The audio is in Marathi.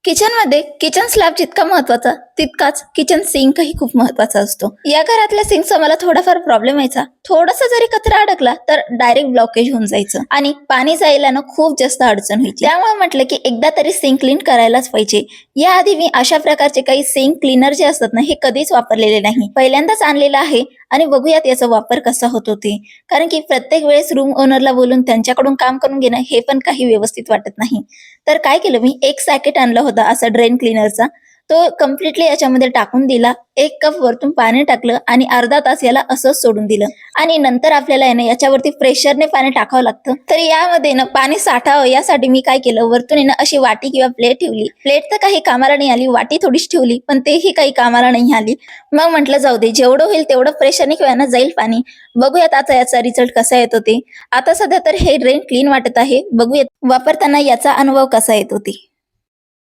किचनमध्ये किचन स्लॅब जितका महत्वाचा तितकाच किचन सिंकही खूप महत्वाचा असतो. या घरातल्या सिंकचा मला थोडाफार प्रॉब्लेम व्हायचा. थोडासा जरी कचरा अडकला तर डायरेक्ट ब्लॉकेज होऊन जायचं आणि पाणी जायला ना खूप जास्त अडचण व्हायची. त्यामुळे म्हटलं की एकदा तरी सिंक क्लीन करायलाच पाहिजे. याआधी मी अशा प्रकारचे काही सिंक क्लीनर जे असतात ना हे कधीच वापरलेले नाही. पहिल्यांदाच आणलेलं आहे आणि बघूयात याचा वापर कसा होतो ते. कारण की प्रत्येक वेळेस रूम ओनरला बोलून त्यांच्याकडून काम करून घेणं हे पण काही व्यवस्थित वाटत नाही. तर काय केलं मी, एक सॅकेट आणला होता असा ड्रेन क्लीनरचा. तो कम्प्लिटली याच्यामध्ये टाकून दिला. 1 कप वरतून पाणी टाकलं आणि अर्धा तास याला असंच सोडून दिलं. आणि नंतर आपल्याला आहे ना याच्यावरती प्रेशरने पाणी टाकावं लागतं. तर यामध्ये ना पाणी साठावं यासाठी मी काय केलं, वरतून आहे ना अशी वाटी किंवा प्लेट ठेवली. प्लेट तर काही कामाला नाही आली, वाटी थोडीशी ठेवली, पण तेही काही कामाला नाही आली. मग म्हटलं जाऊ दे, जेवढं होईल तेवढं प्रेशरने किंवा ना जाईल पाणी. बघूयात आता याचा रिझल्ट कसा येतो ते. आता सध्या तर हे ड्रेन क्लीन वाटत आहे. बघूयात वापरताना याचा अनुभव कसा येतो ते.